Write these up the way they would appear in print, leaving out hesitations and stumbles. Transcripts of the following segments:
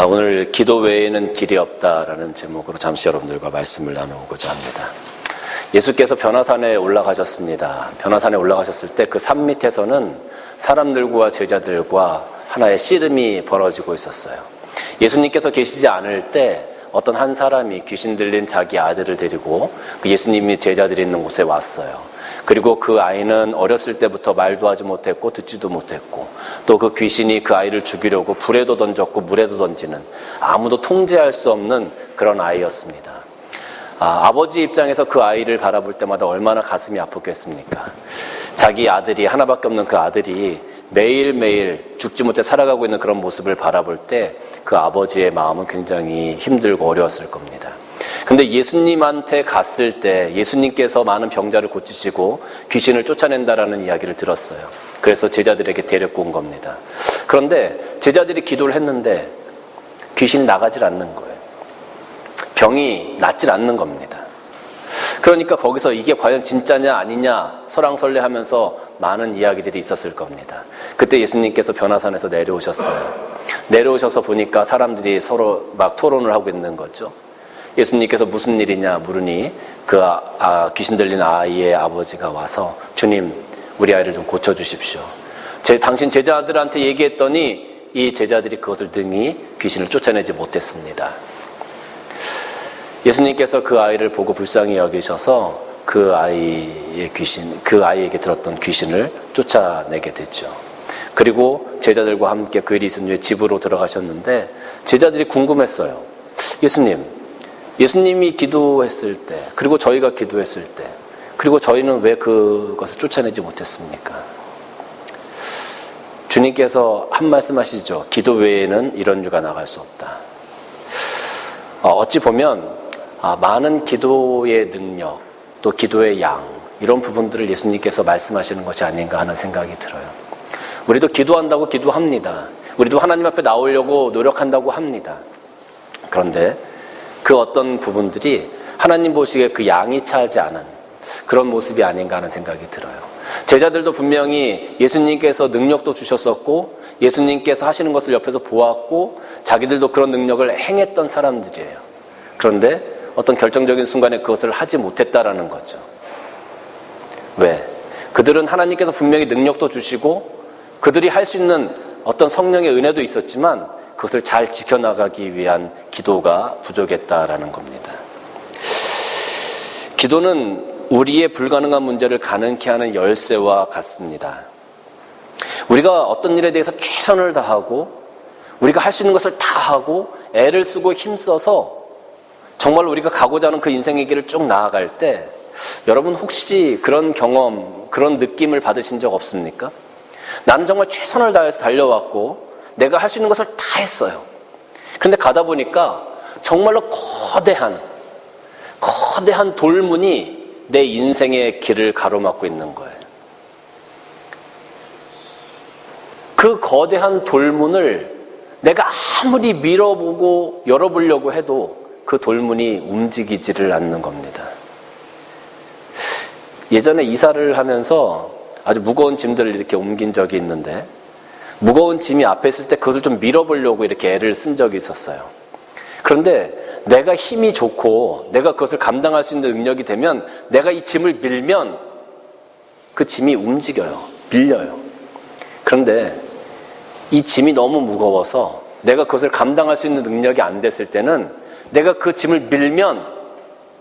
오늘 기도 외에는 길이 없다라는 제목으로 잠시 여러분들과 말씀을 나누고자 합니다. 예수께서 변화산에 올라가셨습니다. 변화산에 올라가셨을 때 그 산 밑에서는 사람들과 제자들과 하나의 씨름이 벌어지고 있었어요. 예수님께서 계시지 않을 때 어떤 한 사람이 귀신 들린 자기 아들을 데리고 그 예수님이 제자들이 있는 곳에 왔어요. 그리고 그 아이는 어렸을 때부터 말도 하지 못했고 듣지도 못했고 또 그 귀신이 그 아이를 죽이려고 불에도 던졌고 물에도 던지는 아무도 통제할 수 없는 그런 아이였습니다. 아버지 입장에서 그 아이를 바라볼 때마다 얼마나 가슴이 아팠겠습니까? 자기 아들이 하나밖에 없는 그 아들이 매일매일 죽지 못해 살아가고 있는 그런 모습을 바라볼 때 그 아버지의 마음은 굉장히 힘들고 어려웠을 겁니다. 근데 예수님한테 갔을 때 예수님께서 많은 병자를 고치시고 귀신을 쫓아낸다라는 이야기를 들었어요. 그래서 제자들에게 데리고 온 겁니다. 그런데 제자들이 기도를 했는데 귀신이 나가질 않는 거예요. 병이 낫질 않는 겁니다. 그러니까 거기서 이게 과연 진짜냐 아니냐 설왕설래하면서 많은 이야기들이 있었을 겁니다. 그때 예수님께서 변화산에서 내려오셨어요. 내려오셔서 보니까 사람들이 서로 막 토론을 하고 있는 거죠. 예수님께서 무슨 일이냐 물으니 그 귀신 들린 아이의 아버지가 와서 주님 우리 아이를 좀 고쳐주십시오. 당신 제자들한테 얘기했더니 이 제자들이 그것을 등이 귀신을 쫓아내지 못했습니다. 예수님께서 그 아이를 보고 불쌍히 여기셔서 그 아이에게 들었던 귀신을 쫓아내게 됐죠. 그리고 제자들과 함께 그 일이 있은 후에 집으로 들어가셨는데 제자들이 궁금했어요. 예수님이 기도했을 때, 그리고 저희가 기도했을 때, 그리고 저희는 왜 그것을 쫓아내지 못했습니까? 주님께서 한 말씀 하시죠. 기도 외에는 이런 유가 나갈 수 없다. 어찌 보면 많은 기도의 능력, 또 기도의 양, 이런 부분들을 예수님께서 말씀하시는 것이 아닌가 하는 생각이 들어요. 우리도 기도한다고 기도합니다. 우리도 하나님 앞에 나오려고 노력한다고 합니다. 그런데 그 어떤 부분들이 하나님 보시기에 그 양이 차지 않은 그런 모습이 아닌가 하는 생각이 들어요. 제자들도 분명히 예수님께서 능력도 주셨었고 예수님께서 하시는 것을 옆에서 보았고 자기들도 그런 능력을 행했던 사람들이에요. 그런데 어떤 결정적인 순간에 그것을 하지 못했다라는 거죠. 왜? 그들은 하나님께서 분명히 능력도 주시고 그들이 할 수 있는 어떤 성령의 은혜도 있었지만 그것을 잘 지켜나가기 위한 기도가 부족했다라는 겁니다. 기도는 우리의 불가능한 문제를 가능케 하는 열쇠와 같습니다. 우리가 어떤 일에 대해서 최선을 다하고 우리가 할 수 있는 것을 다 하고 애를 쓰고 힘써서 정말 우리가 가고자 하는 그 인생의 길을 쭉 나아갈 때 여러분 혹시 그런 경험, 그런 느낌을 받으신 적 없습니까? 나는 정말 최선을 다해서 달려왔고 내가 할 수 있는 것을 다 했어요. 그런데 가다 보니까 정말로 거대한 돌문이 내 인생의 길을 가로막고 있는 거예요. 그 거대한 돌문을 내가 아무리 밀어보고 열어보려고 해도 그 돌문이 움직이지를 않는 겁니다. 예전에 이사를 하면서 아주 무거운 짐들을 이렇게 옮긴 적이 있는데 무거운 짐이 앞에 있을 때 그것을 좀 밀어보려고 이렇게 애를 쓴 적이 있었어요. 그런데 내가 힘이 좋고 내가 그것을 감당할 수 있는 능력이 되면 내가 이 짐을 밀면 그 짐이 움직여요. 밀려요. 그런데 이 짐이 너무 무거워서 내가 그것을 감당할 수 있는 능력이 안 됐을 때는 내가 그 짐을 밀면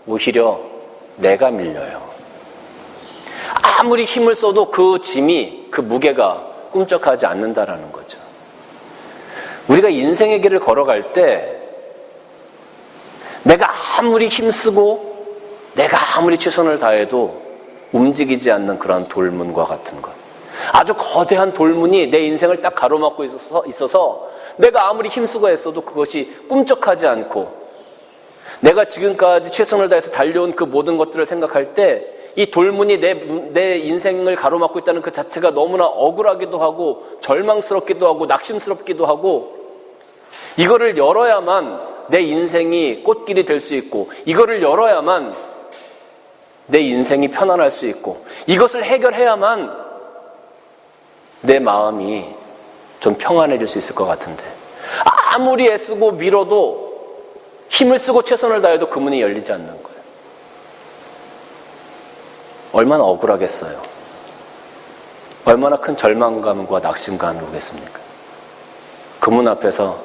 오히려 내가 밀려요. 아무리 힘을 써도 그 짐이, 그 무게가 꿈쩍하지 않는다라는 거죠. 우리가 인생의 길을 걸어갈 때 내가 아무리 힘쓰고 내가 아무리 최선을 다해도 움직이지 않는 그런 돌문과 같은 것. 아주 거대한 돌문이 내 인생을 딱 가로막고 있어서 내가 아무리 힘쓰고 했어도 그것이 꿈쩍하지 않고 내가 지금까지 최선을 다해서 달려온 그 모든 것들을 생각할 때 이 돌문이 내 인생을 가로막고 있다는 그 자체가 너무나 억울하기도 하고 절망스럽기도 하고 낙심스럽기도 하고 이거를 열어야만 내 인생이 꽃길이 될 수 있고 이거를 열어야만 내 인생이 편안할 수 있고 이것을 해결해야만 내 마음이 좀 평안해질 수 있을 것 같은데 아무리 애쓰고 밀어도 힘을 쓰고 최선을 다해도 그 문이 열리지 않는 거예요. 얼마나 억울하겠어요. 얼마나 큰 절망감과 낙심감이 오겠습니까? 그 문 앞에서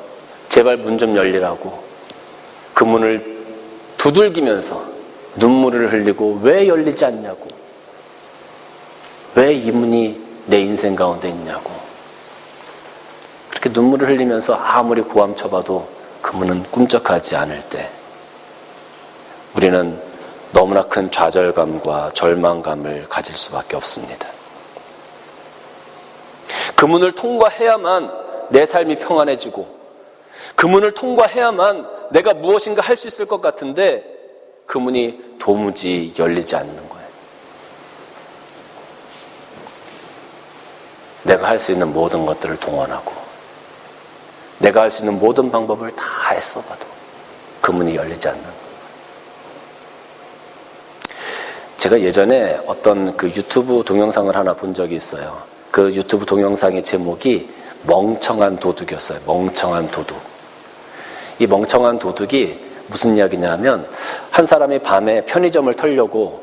제발 문 좀 열리라고 그 문을 두들기면서 눈물을 흘리고 왜 열리지 않냐고, 왜 이 문이 내 인생 가운데 있냐고, 그렇게 눈물을 흘리면서 아무리 고함쳐봐도 그 문은 꿈쩍하지 않을 때 우리는 너무나 큰 좌절감과 절망감을 가질 수밖에 없습니다. 그 문을 통과해야만 내 삶이 평안해지고, 그 문을 통과해야만 내가 무엇인가 할 수 있을 것 같은데 그 문이 도무지 열리지 않는 거예요. 내가 할 수 있는 모든 것들을 동원하고 내가 할 수 있는 모든 방법을 다 애써봐도 그 문이 열리지 않는 거예요. 제가 예전에 어떤 그 유튜브 동영상을 하나 본 적이 있어요. 그 유튜브 동영상의 제목이 멍청한 도둑이었어요. 멍청한 도둑. 이 멍청한 도둑이 무슨 이야기냐면, 한 사람이 밤에 편의점을 털려고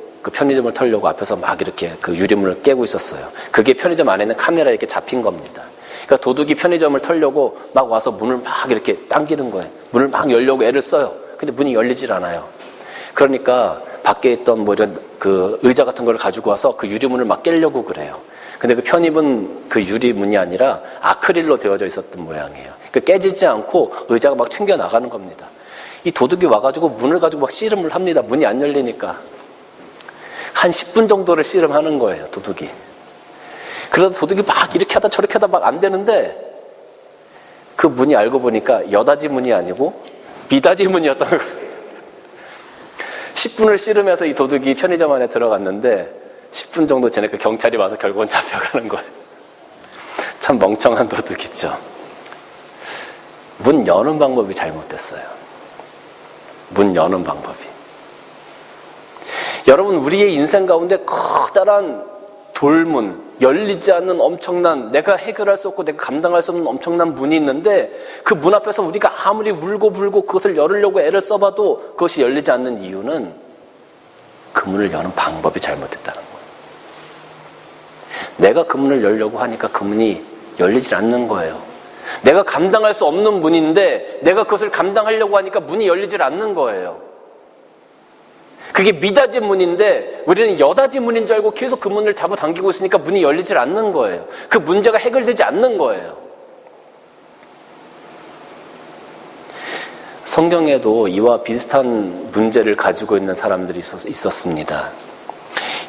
앞에서 막 이렇게 그 유리문을 깨고 있었어요. 그게 편의점 안에 있는 카메라에 이렇게 잡힌 겁니다. 그러니까 도둑이 편의점을 털려고 막 와서 문을 막 이렇게 당기는 거예요. 문을 막 열려고 애를 써요. 근데 문이 열리질 않아요. 그러니까 밖에 있던 뭐 이런 그 의자 같은 걸 가지고 와서 그 유리문을 막 깨려고 그래요. 근데 그 편입은 그 유리문이 아니라 아크릴로 되어져 있었던 모양이에요. 그러니까 깨지지 않고 의자가 막 튕겨 나가는 겁니다. 이 도둑이 와가지고 문을 가지고 막 씨름을 합니다. 문이 안 열리니까. 한 10분 정도를 씨름하는 거예요, 도둑이. 그래서 도둑이 막 이렇게 하다 저렇게 하다 막 안 되는데, 그 문이 알고 보니까 여다지 문이 아니고 미다지 문이었던 거예요. 10분을 씨름해서 이 도둑이 편의점 안에 들어갔는데 10분 정도 지나니까 경찰이 와서 결국은 잡혀가는 거예요. 참 멍청한 도둑이죠. 문 여는 방법이 잘못됐어요. 문 여는 방법이. 여러분, 우리의 인생 가운데 커다란 돌문, 열리지 않는 엄청난, 내가 해결할 수 없고 내가 감당할 수 없는 엄청난 문이 있는데, 그 문 앞에서 우리가 아무리 울고 불고 그것을 열으려고 애를 써봐도 그것이 열리지 않는 이유는 그 문을 여는 방법이 잘못됐다는 거예요. 내가 그 문을 열려고 하니까 그 문이 열리질 않는 거예요. 내가 감당할 수 없는 문인데 내가 그것을 감당하려고 하니까 문이 열리질 않는 거예요. 그게 미닫이 문인데 우리는 여닫이 문인 줄 알고 계속 그 문을 잡아당기고 있으니까 문이 열리질 않는 거예요. 그 문제가 해결되지 않는 거예요. 성경에도 이와 비슷한 문제를 가지고 있는 사람들이 있었습니다.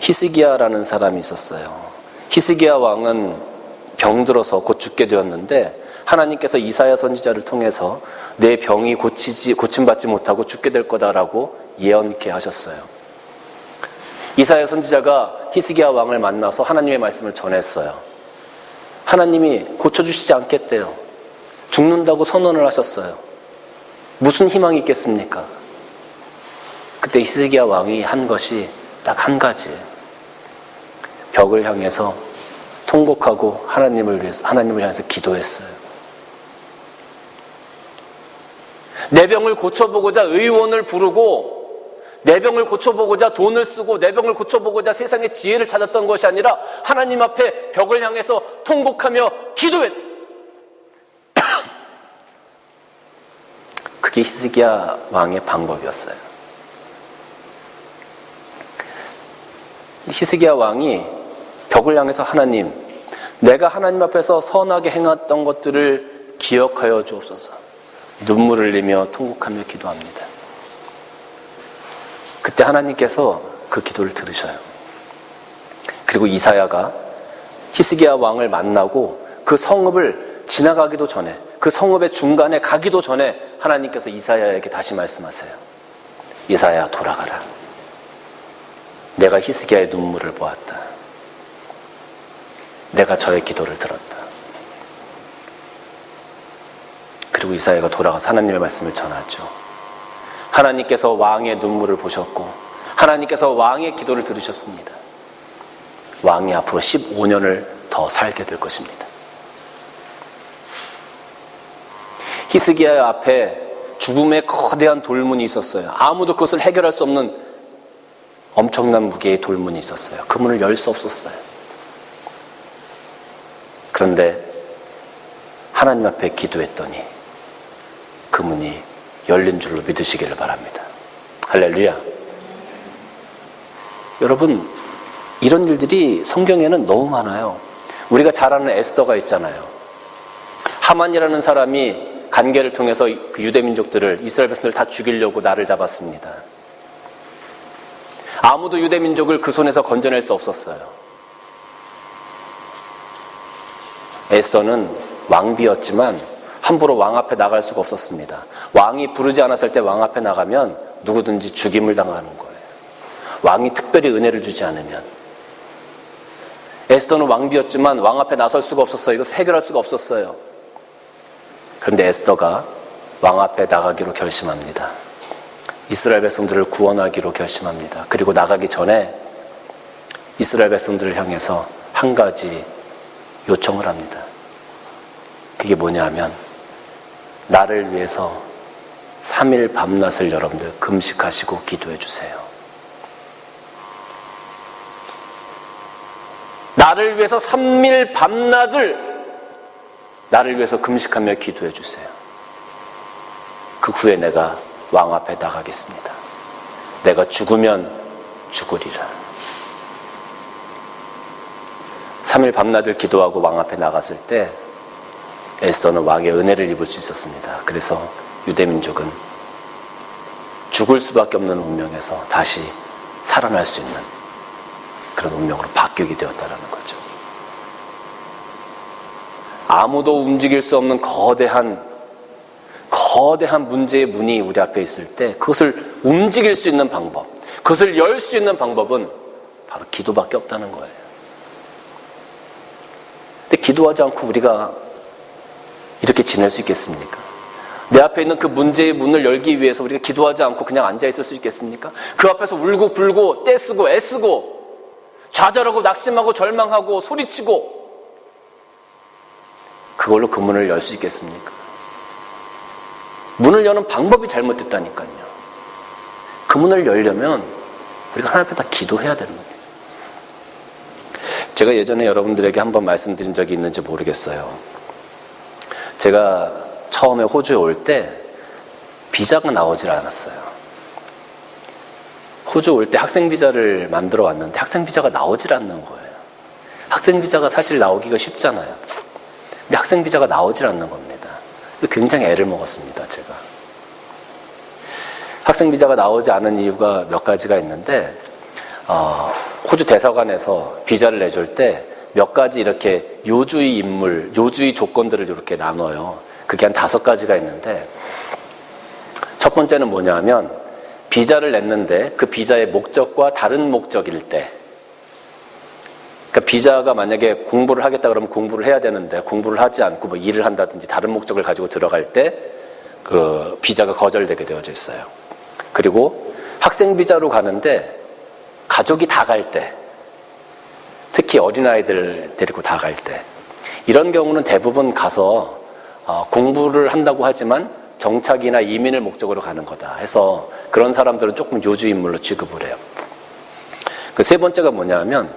히스기야라는 사람이 있었어요. 히스기야 왕은 병들어서 곧 죽게 되었는데 하나님께서 이사야 선지자를 통해서 내 병이 고침받지 못하고 죽게 될 거다라고 예언케 하셨어요. 이사야 선지자가 히스기야 왕을 만나서 하나님의 말씀을 전했어요. 하나님이 고쳐주시지 않겠대요. 죽는다고 선언을 하셨어요. 무슨 희망이 있겠습니까? 그때 히스기야 왕이 한 것이 딱 한 가지예요. 벽을 향해서 통곡하고 하나님을 향해서 기도했어요. 내 병을 고쳐보고자 의원을 부르고 내 병을 고쳐보고자 돈을 쓰고 내 병을 고쳐보고자 세상의 지혜를 찾았던 것이 아니라 하나님 앞에 벽을 향해서 통곡하며 기도했다. 그게 히스기야 왕의 방법이었어요. 히스기야 왕이 벽을 향해서 하나님, 내가 하나님 앞에서 선하게 행했던 것들을 기억하여 주옵소서. 눈물을 흘리며 통곡하며 기도합니다. 그때 하나님께서 그 기도를 들으셔요. 그리고 이사야가 히스기야 왕을 만나고 그 성읍을 지나가기도 전에, 그 성읍의 중간에 가기도 전에 하나님께서 이사야에게 다시 말씀하세요. 이사야, 돌아가라. 내가 히스기야의 눈물을 보았다. 내가 저의 기도를 들었다. 그리고 이사야가 돌아가서 하나님의 말씀을 전하죠. 하나님께서 왕의 눈물을 보셨고 하나님께서 왕의 기도를 들으셨습니다. 왕이 앞으로 15년을 더 살게 될 것입니다. 히스기야 앞에 죽음의 거대한 돌문이 있었어요. 아무도 그것을 해결할 수 없는 엄청난 무게의 돌문이 있었어요. 그 문을 열 수 없었어요. 그런데 하나님 앞에 기도했더니 그 문이 열린 줄로 믿으시기를 바랍니다. 할렐루야. 여러분, 이런 일들이 성경에는 너무 많아요. 우리가 잘 아는 에스더가 있잖아요. 하만이라는 사람이 간계를 통해서 그 유대 민족들을, 이스라엘 백성들을 다 죽이려고 날을 잡았습니다. 아무도 유대 민족을 그 손에서 건져낼 수 없었어요. 에스더는 왕비였지만 함부로 왕 앞에 나갈 수가 없었습니다. 왕이 부르지 않았을 때 왕 앞에 나가면 누구든지 죽임을 당하는 거예요. 왕이 특별히 은혜를 주지 않으면. 에스더는 왕비였지만 왕 앞에 나설 수가 없었어요. 이것을 해결할 수가 없었어요. 그런데 에스더가 왕 앞에 나가기로 결심합니다. 이스라엘 백성들을 구원하기로 결심합니다. 그리고 나가기 전에 이스라엘 백성들을 향해서 한 가지 요청을 합니다. 그게 뭐냐 하면, 나를 위해서 3일 밤낮을 여러분들 금식하시고 기도해 주세요. 나를 위해서 3일 밤낮을 나를 위해서 금식하며 기도해 주세요. 그 후에 내가 왕 앞에 나가겠습니다. 내가 죽으면 죽으리라. 3일 밤낮을 기도하고 왕 앞에 나갔을 때 에스더는 왕의 은혜를 입을 수 있었습니다. 그래서 유대민족은 죽을 수밖에 없는 운명에서 다시 살아날 수 있는 그런 운명으로 바뀌게 되었다는 거죠. 아무도 움직일 수 없는 거대한 문제의 문이 우리 앞에 있을 때 그것을 움직일 수 있는 방법, 그것을 열 수 있는 방법은 바로 기도밖에 없다는 거예요. 근데 기도하지 않고 우리가 이렇게 지낼 수 있겠습니까? 내 앞에 있는 그 문제의 문을 열기 위해서 우리가 기도하지 않고 그냥 앉아 있을 수 있겠습니까? 그 앞에서 울고 불고 떼쓰고 애쓰고 좌절하고 낙심하고 절망하고 소리치고 그걸로 그 문을 열 수 있겠습니까? 문을 여는 방법이 잘못됐다니까요. 그 문을 열려면 우리가 하나님 앞에 다 기도해야 되는 거예요. 제가 예전에 여러분들에게 한번 말씀드린 적이 있는지 모르겠어요. 제가 처음에 호주에 올 때 비자가 나오질 않았어요. 호주 올 때 학생 비자를 만들어 왔는데 학생 비자가 나오질 않는 거예요. 학생 비자가 사실 나오기가 쉽잖아요. 근데 학생 비자가 나오질 않는 겁니다. 굉장히 애를 먹었습니다, 제가. 학생 비자가 나오지 않은 이유가 몇 가지가 있는데, 호주 대사관에서 비자를 내줄 때 몇 가지 이렇게 요주의 인물, 요주의 조건들을 이렇게 나눠요. 그게 한 5가지가 있는데, 첫 번째는 뭐냐 하면, 비자를 냈는데 그 비자의 목적과 다른 목적일 때, 그러니까 비자가 만약에 공부를 하겠다 그러면 공부를 해야 되는데 공부를 하지 않고 뭐 일을 한다든지 다른 목적을 가지고 들어갈 때 그 비자가 거절되게 되어져 있어요. 그리고 학생 비자로 가는데 가족이 다 갈 때, 특히 어린아이들 데리고 다 갈 때, 이런 경우는 대부분 가서 공부를 한다고 하지만 정착이나 이민을 목적으로 가는 거다 해서 그런 사람들은 조금 요주 인물로 취급을 해요. 그 세 번째가 뭐냐 하면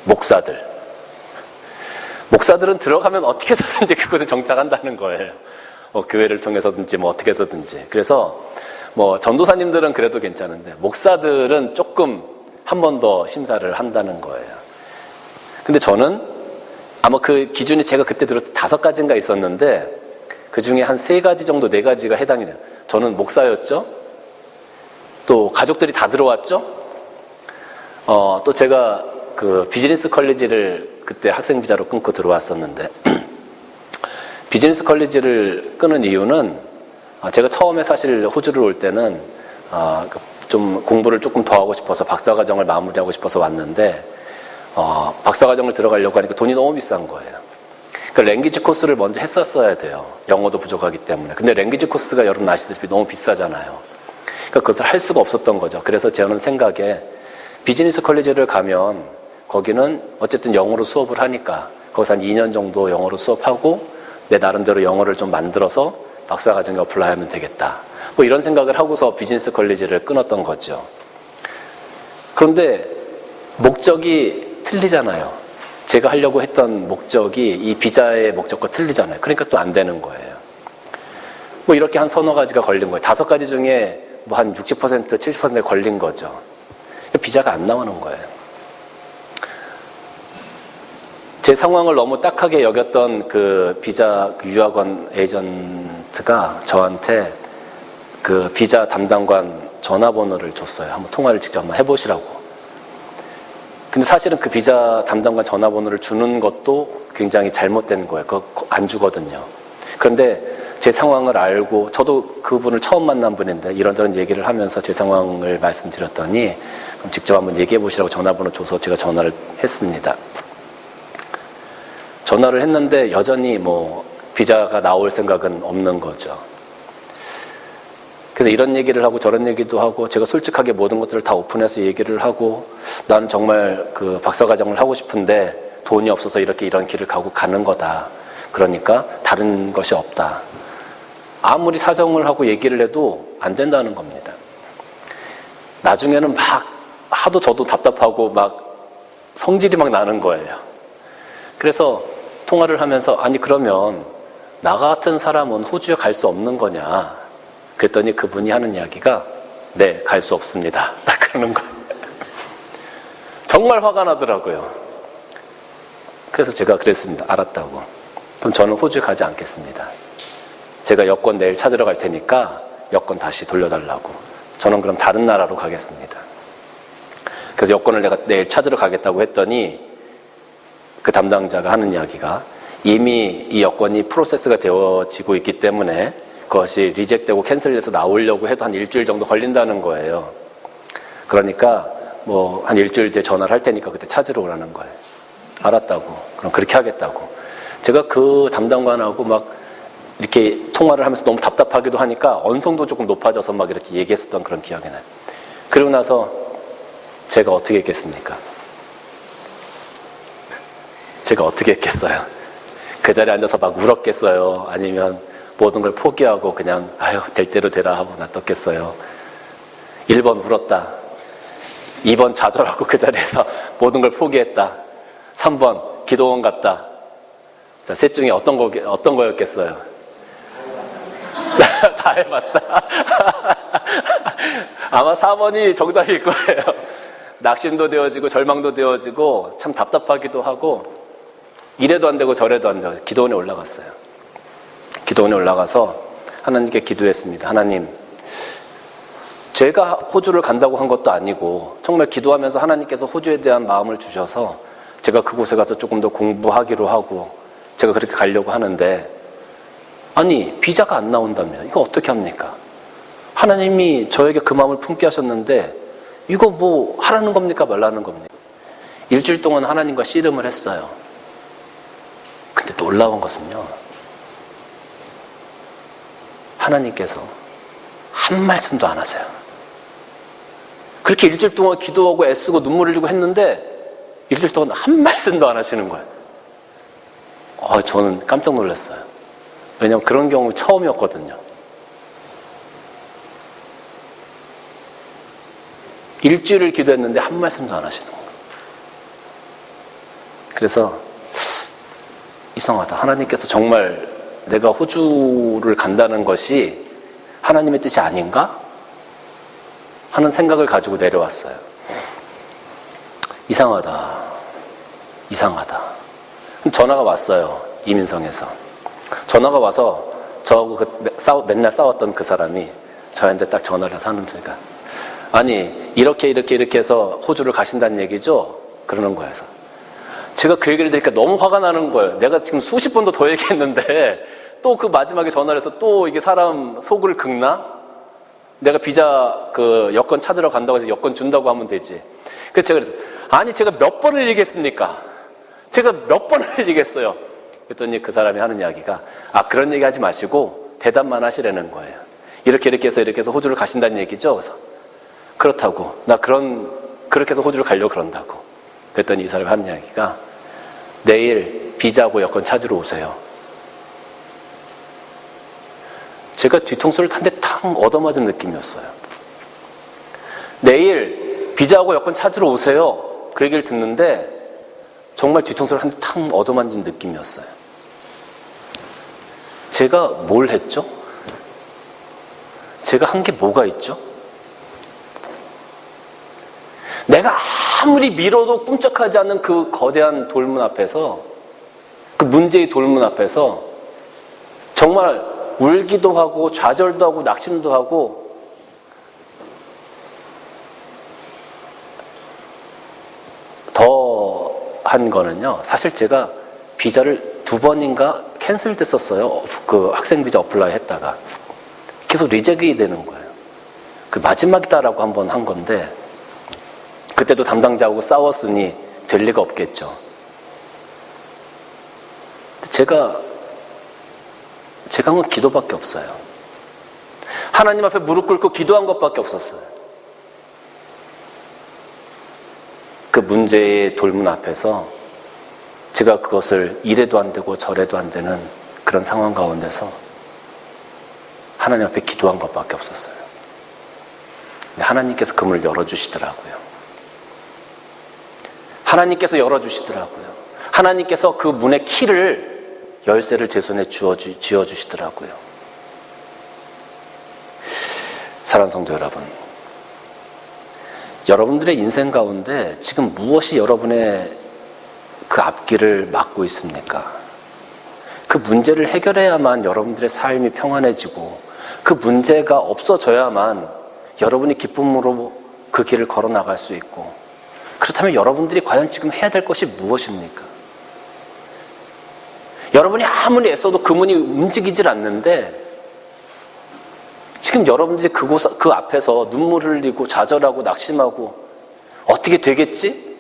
목사들은 들어가면 어떻게 해서든지 그곳에 정착한다는 거예요. 교회를 통해서든지 뭐 어떻게 해서든지. 그래서 뭐 전도사님들은 그래도 괜찮은데 목사들은 조금 한 번 더 심사를 한다는 거예요. 근데 저는 아마 그 기준이 제가 그때 들었을 때 5가지인가 있었는데 그 중에 한 3가지 정도, 4가지가 해당이 돼요. 저는 목사였죠. 또 가족들이 다 들어왔죠. 또 제가 그 비즈니스 컬리지를 그때 학생 비자로 끊고 들어왔었는데 비즈니스 컬리지를 끊은 이유는 제가 처음에 사실 호주를 올 때는 좀 공부를 조금 더 하고 싶어서 박사과정을 마무리하고 싶어서 왔는데 박사과정을 들어가려고 하니까 돈이 너무 비싼 거예요. 그러니까 랭귀지 코스를 먼저 했었어야 돼요. 영어도 부족하기 때문에. 근데 랭귀지 코스가 여러분 아시다시피 너무 비싸잖아요. 그러니까 그것을 할 수가 없었던 거죠. 그래서 저는 생각에 비즈니스 컬리지를 가면 거기는 어쨌든 영어로 수업을 하니까 거기서 한 2년 정도 영어로 수업하고 내 나름대로 영어를 좀 만들어서 박사과정에 어플라이하면 되겠다. 뭐 이런 생각을 하고서 비즈니스 컬리지를 끊었던 거죠. 그런데 목적이 틀리잖아요. 제가 하려고 했던 목적이 이 비자의 목적과 틀리잖아요. 그러니까 또 안 되는 거예요. 뭐 이렇게 한 서너 가지가 걸린 거예요. 5가지 중에 뭐 한 60%, 70%에 걸린 거죠. 비자가 안 나오는 거예요. 제 상황을 너무 딱하게 여겼던 그 비자 유학원 에이전트가 저한테 그 비자 담당관 전화번호를 줬어요. 한번 통화를 직접 한번 해보시라고. 근데 사실은 그 비자 담당관 전화번호를 주는 것도 굉장히 잘못된 거예요. 그거 안 주거든요. 그런데 제 상황을 알고, 저도 그분을 처음 만난 분인데 이런저런 얘기를 하면서 제 상황을 말씀드렸더니 그럼 직접 한번 얘기해 보시라고 전화번호 줘서 제가 전화를 했습니다. 전화를 했는데 여전히 뭐 비자가 나올 생각은 없는 거죠. 그래서 이런 얘기를 하고 저런 얘기도 하고 제가 솔직하게 모든 것들을 다 오픈해서 얘기를 하고 나는 정말 그 박사과정을 하고 싶은데 돈이 없어서 이렇게 이런 길을 가는 거다. 그러니까 다른 것이 없다. 아무리 사정을 하고 얘기를 해도 안 된다는 겁니다. 나중에는 막 하도 저도 답답하고 막 성질이 막 나는 거예요. 그래서 통화를 하면서 아니 그러면 나 같은 사람은 호주에 갈 수 없는 거냐. 그랬더니 그분이 하는 이야기가 네, 갈 수 없습니다. 딱 그러는 거예요. 정말 화가 나더라고요. 그래서 제가 그랬습니다. 알았다고. 그럼 저는 호주에 가지 않겠습니다. 제가 여권 내일 찾으러 갈 테니까 여권 다시 돌려달라고. 저는 그럼 다른 나라로 가겠습니다. 그래서 여권을 내가 내일 찾으러 가겠다고 했더니 그 담당자가 하는 이야기가 이미 이 여권이 프로세스가 되어지고 있기 때문에 그것이 리젝트되고 캔슬돼서 나오려고 해도 한 일주일 정도 걸린다는 거예요. 그러니까 뭐 한 일주일 뒤에 전화를 할 테니까 그때 찾으러 오라는 거예요. 알았다고. 그럼 그렇게 하겠다고. 제가 그 담당관하고 막 이렇게 통화를 하면서 너무 답답하기도 하니까 언성도 조금 높아져서 막 이렇게 얘기했었던 그런 기억이 나요. 그리고 나서 제가 어떻게 했겠습니까? 제가 어떻게 했겠어요? 그 자리에 앉아서 막 울었겠어요? 아니면 모든 걸 포기하고 그냥 아유 될 대로 되라 하고 놔뒀겠어요? 1번 울었다. 2번 좌절하고 그 자리에서 모든 걸 포기했다. 3번 기도원 갔다. 자, 셋 중에 어떤 거였겠어요? 다 해봤다. 아마 4번이 정답일 거예요. 낙심도 되어지고 절망도 되어지고 참 답답하기도 하고 이래도 안 되고 저래도 안 되고 기도원에 올라갔어요. 기도원에 올라가서 하나님께 기도했습니다. 하나님, 제가 호주를 간다고 한 것도 아니고 정말 기도하면서 하나님께서 호주에 대한 마음을 주셔서 제가 그곳에 가서 조금 더 공부하기로 하고 제가 그렇게 가려고 하는데 아니 비자가 안 나온다면 이거 어떻게 합니까? 하나님이 저에게 그 마음을 품게 하셨는데 이거 뭐 하라는 겁니까 말라는 겁니까? 일주일 동안 하나님과 씨름을 했어요. 근데 놀라운 것은요, 하나님께서 한 말씀도 안 하세요. 그렇게 일주일 동안 기도하고 애쓰고 눈물 흘리고 했는데 일주일 동안 한 말씀도 안 하시는 거예요. 저는 깜짝 놀랐어요. 왜냐하면 그런 경우 처음이었거든요. 일주일을 기도했는데 한 말씀도 안 하시는 거예요. 그래서 이상하다. 하나님께서 정말 내가 호주를 간다는 것이 하나님의 뜻이 아닌가? 하는 생각을 가지고 내려왔어요. 이상하다. 전화가 왔어요. 이민성에서. 전화가 와서 저하고 맨날 싸웠던 그 사람이 저한테 딱 전화를 해서 하는 소리가 아니 이렇게 해서 호주를 가신다는 얘기죠? 그러는 거예요. 제가 그 얘기를 들으니까 너무 화가 나는 거예요. 내가 지금 수십 번도 더 얘기했는데 또 그 마지막에 전화를 해서 또 이게 사람 속을 긁나? 내가 비자 그 여권 찾으러 간다고 해서 여권 준다고 하면 되지. 그래서 제가 그래서 아니 제가 몇 번을 얘기했습니까? 제가 몇 번을 얘기했어요. 그랬더니 그 사람이 하는 이야기가 그런 얘기 하지 마시고 대답만 하시라는 거예요. 이렇게 해서 호주를 가신다는 얘기죠. 그래서 그렇다고 나 그렇게 해서 호주를 가려고 그런다고. 그랬더니 이 사람이 하는 이야기가 내일 비자하고 여권 찾으러 오세요. 제가 뒤통수를 한 대 탕 얻어맞은 느낌이었어요. 내일 비자하고 여권 찾으러 오세요. 그 얘기를 듣는데 정말 뒤통수를 한 대 탕 얻어맞은 느낌이었어요. 제가 뭘 했죠? 제가 한 게 뭐가 있죠? 내가 아무리 밀어도 꿈쩍하지 않는 그 거대한 돌문 앞에서, 그 문제의 돌문 앞에서 정말 울기도 하고 좌절도 하고 낙심도 하고 더 한 거는요, 사실 제가 비자를 2번인가 캔슬됐었어요. 그 학생 비자 어플라이 했다가 계속 리젝이 되는 거예요. 그 마지막이다라고 한번 한 건데 그때도 담당자하고 싸웠으니 될 리가 없겠죠. 제가 한 건 기도밖에 없어요. 하나님 앞에 무릎 꿇고 기도한 것밖에 없었어요. 그 문제의 돌문 앞에서 제가 그것을 이래도 안 되고 저래도 안 되는 그런 상황 가운데서 하나님 앞에 기도한 것밖에 없었어요. 근데 하나님께서 그 문을 열어주시더라고요. 하나님께서 열어주시더라고요. 하나님께서 그 문의 키를, 열쇠를 제 손에 쥐어주시더라고요. 사랑하는 성도 여러분, 여러분들의 인생 가운데 지금 무엇이 여러분의 그 앞길을 막고 있습니까? 그 문제를 해결해야만 여러분들의 삶이 평안해지고 그 문제가 없어져야만 여러분이 기쁨으로 그 길을 걸어 나갈 수 있고, 그렇다면 여러분들이 과연 지금 해야 될 것이 무엇입니까? 여러분이 아무리 애써도 그 문이 움직이질 않는데 지금 여러분들이 그 앞에서 눈물을 흘리고 좌절하고 낙심하고 어떻게 되겠지?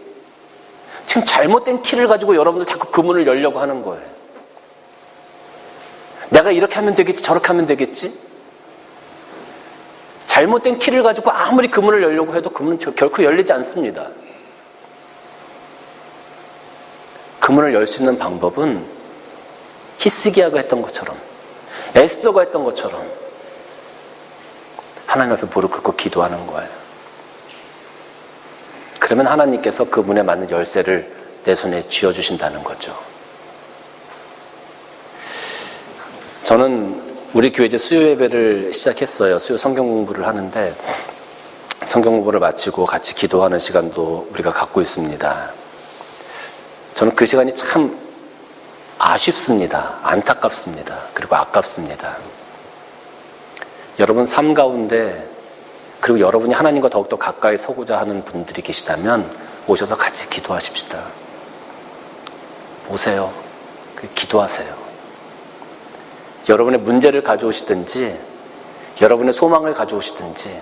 지금 잘못된 키를 가지고 여러분들 자꾸 그 문을 열려고 하는 거예요. 내가 이렇게 하면 되겠지, 저렇게 하면 되겠지? 잘못된 키를 가지고 아무리 그 문을 열려고 해도 그 문은 결코 열리지 않습니다. 그 문을 열 수 있는 방법은 히스기야가 했던 것처럼, 에스더가 했던 것처럼 하나님 앞에 무릎 꿇고 기도하는 거예요. 그러면 하나님께서 그 문에 맞는 열쇠를 내 손에 쥐어주신다는 거죠. 저는 우리 교회 이제 수요 예배를 시작했어요. 수요 성경 공부를 하는데 성경 공부를 마치고 같이 기도하는 시간도 우리가 갖고 있습니다. 저는 그 시간이 참 아쉽습니다. 안타깝습니다. 그리고 아깝습니다. 여러분 삶 가운데, 그리고 여러분이 하나님과 더욱더 가까이 서고자 하는 분들이 계시다면 오셔서 같이 기도하십시다. 오세요. 기도하세요. 여러분의 문제를 가져오시든지 여러분의 소망을 가져오시든지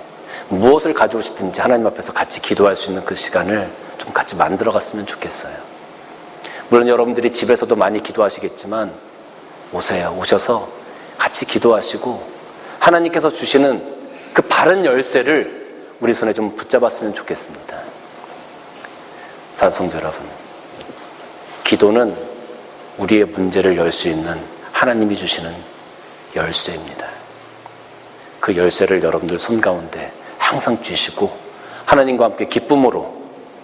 무엇을 가져오시든지 하나님 앞에서 같이 기도할 수 있는 그 시간을 좀 같이 만들어 갔으면 좋겠어요. 물론 여러분들이 집에서도 많이 기도하시겠지만 오세요. 오셔서 같이 기도하시고 하나님께서 주시는 그 바른 열쇠를 우리 손에 좀 붙잡았으면 좋겠습니다. 사랑하는 성도 여러분, 기도는 우리의 문제를 열 수 있는 하나님이 주시는 열쇠입니다. 그 열쇠를 여러분들 손 가운데 항상 쥐시고 하나님과 함께 기쁨으로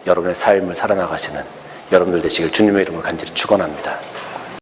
여러분의 삶을 살아나가시는 여러분들 되시길 주님의 이름으로 간절히 축원합니다.